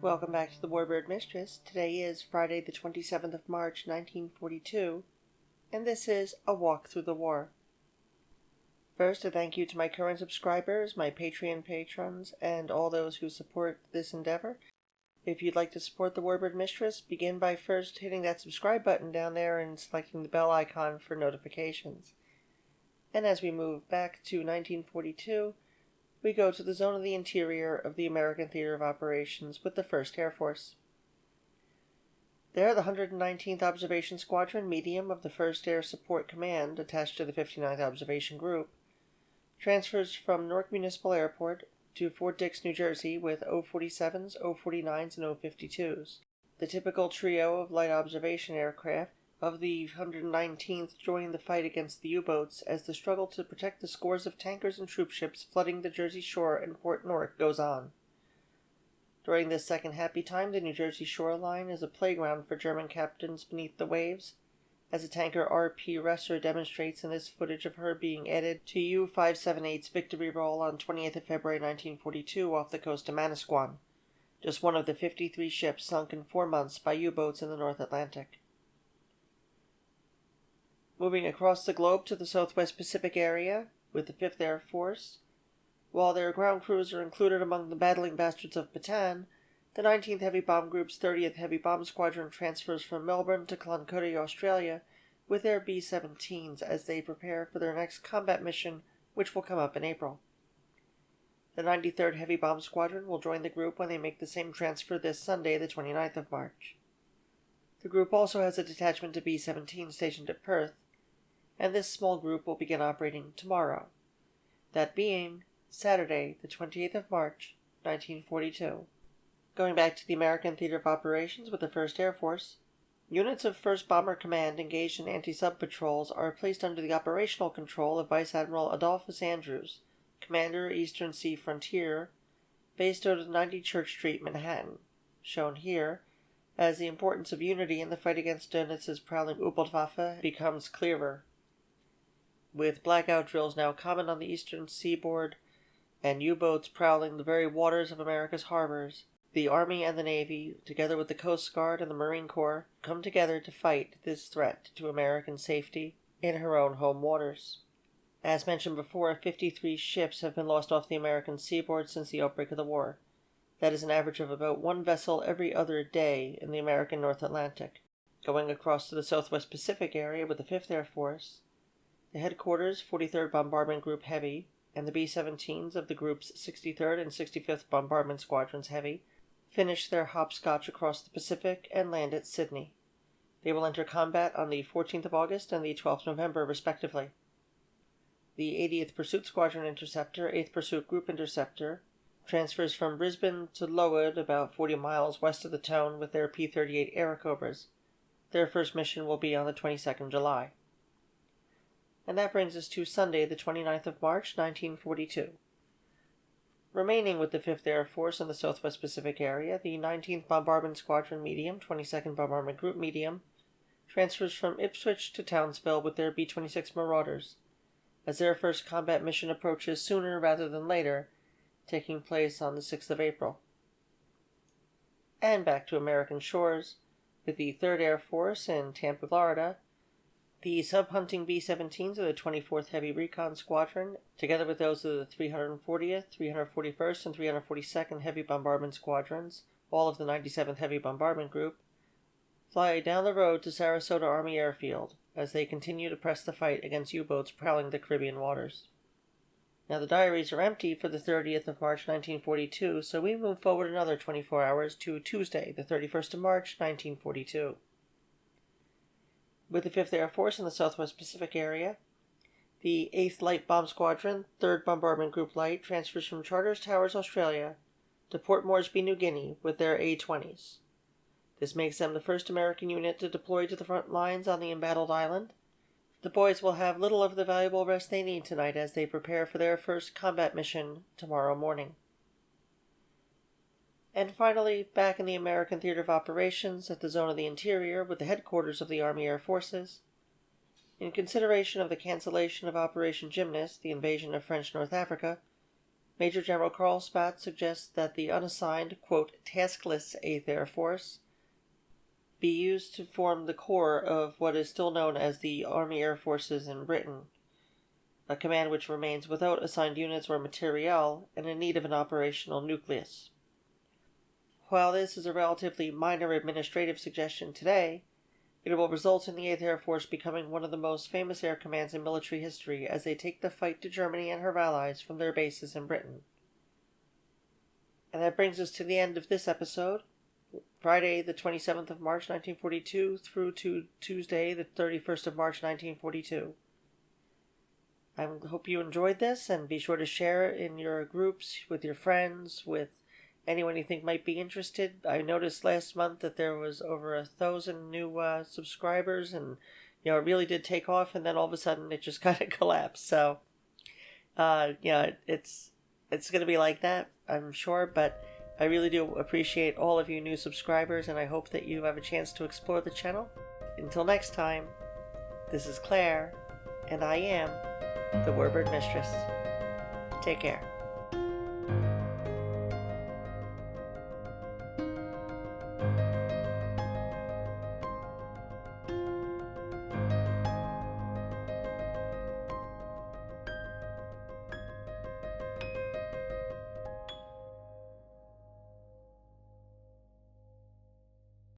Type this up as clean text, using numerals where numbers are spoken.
Welcome back to the Warbird Mistress. Today is Friday the 27th of March, 1942, and this is A Walk Through the War. First, a thank you to my current subscribers, my Patreon patrons, and all those who support this endeavor. If you'd like to support the Warbird Mistress, begin by first hitting that subscribe button down there and selecting the bell icon for notifications. And as we move back to 1942, we go to the zone of the interior of the American Theater of Operations with the 1st Air Force. There, the 119th Observation Squadron, medium of the 1st Air Support Command, attached to the 59th Observation Group, transfers from Newark Municipal Airport to Fort Dix, New Jersey with O-47s, O-49s, and O-52s. The typical trio of light observation aircraft of the 119th join the fight against the U-boats as the struggle to protect the scores of tankers and troopships flooding the Jersey Shore and Port Newark goes on. During this second happy time, the New Jersey shoreline is a playground for German captains beneath the waves, as a tanker R.P. Resser demonstrates in this footage of her being added to U-578's victory roll on 20th of February 1942 off the coast of Manasquan, just one of the 53 ships sunk in 4 months by U-boats in the North Atlantic. Moving across the globe to the Southwest Pacific area with the 5th Air Force, while their ground crews are included among the battling bastards of Bataan, the 19th Heavy Bomb Group's 30th Heavy Bomb Squadron transfers from Melbourne to Cloncurry, Australia, with their B-17s as they prepare for their next combat mission, which will come up in April. The 93rd Heavy Bomb Squadron will join the group when they make the same transfer this Sunday, the 29th of March. The group also has a detachment of B-17 stationed at Perth, and this small group will begin operating tomorrow, that being Saturday, the 28th of March, 1942. Going back to the American Theater of Operations with the 1st Air Force, units of 1st Bomber Command engaged in anti-sub patrols are placed under the operational control of Vice Admiral Adolphus Andrews, Commander, Eastern Sea Frontier, based out of 90 Church Street, Manhattan, shown here, as the importance of unity in the fight against Dönitz's prowling Ubootwaffe becomes clearer. With blackout drills now common on the eastern seaboard and U-boats prowling the very waters of America's harbors, the Army and the Navy, together with the Coast Guard and the Marine Corps, come together to fight this threat to American safety in her own home waters. As mentioned before, 53 ships have been lost off the American seaboard since the outbreak of the war. That is an average of about one vessel every other day in the American North Atlantic. Going across to the Southwest Pacific area with the 5th Air Force, the headquarters 43rd Bombardment Group Heavy and the B-17s of the group's 63rd and 65th Bombardment Squadrons Heavy finish their hopscotch across the Pacific and land at Sydney. They will enter combat on the 14th of August and the 12th of November, respectively. The 80th Pursuit Squadron Interceptor, 8th Pursuit Group Interceptor, transfers from Brisbane to Lowood, about 40 miles west of the town, with their P-38 Airacobras. Their first mission will be on the 22nd July. And that brings us to Sunday, the 29th of March, 1942. Remaining with the 5th Air Force in the Southwest Pacific area, the 19th Bombardment Squadron Medium, 22nd Bombardment Group Medium, transfers from Ipswich to Townsville with their B-26 Marauders, as their first combat mission approaches sooner rather than later, taking place on the 6th of April. And back to American shores, with the 3rd Air Force in Tampa, Florida, the sub-hunting B-17s of the 24th Heavy Recon Squadron, together with those of the 340th, 341st, and 342nd Heavy Bombardment Squadrons, all of the 97th Heavy Bombardment Group, fly down the road to Sarasota Army Airfield as they continue to press the fight against U-boats prowling the Caribbean waters. Now the diaries are empty for the 30th of March 1942, so we move forward another 24 hours to Tuesday, the 31st of March 1942. With the 5th Air Force in the Southwest Pacific area, the 8th Light Bomb Squadron, 3rd Bombardment Group Light, transfers from Charters Towers, Australia, to Port Moresby, New Guinea, with their A-20s. This makes them the first American unit to deploy to the front lines on the embattled island. The boys will have little of the valuable rest they need tonight as they prepare for their first combat mission tomorrow morning. And finally, back in the American Theater of Operations at the Zone of the Interior with the headquarters of the Army Air Forces, in consideration of the cancellation of Operation Gymnast, the invasion of French North Africa, Major General Carlsbad suggests that the unassigned, quote, taskless 8th Air Force be used to form the core of what is still known as the Army Air Forces in Britain, a command which remains without assigned units or materiel and in need of an operational nucleus. While this is a relatively minor administrative suggestion today, it will result in the 8th Air Force becoming one of the most famous air commands in military history as they take the fight to Germany and her allies from their bases in Britain. And that brings us to the end of this episode, Friday the 27th of March 1942 through to Tuesday the 31st of March 1942. I hope you enjoyed this, and be sure to share it in your groups, with your friends, with anyone you think might be interested. I noticed last month that there was over 1,000 new subscribers, and it really did take off, and then all of a sudden it just kind of collapsed. So, it's going to be like that, I'm sure, but I really do appreciate all of you new subscribers, and I hope that you have a chance to explore the channel. Until next time, this is Claire, and I am the Warbird Mistress. Take care.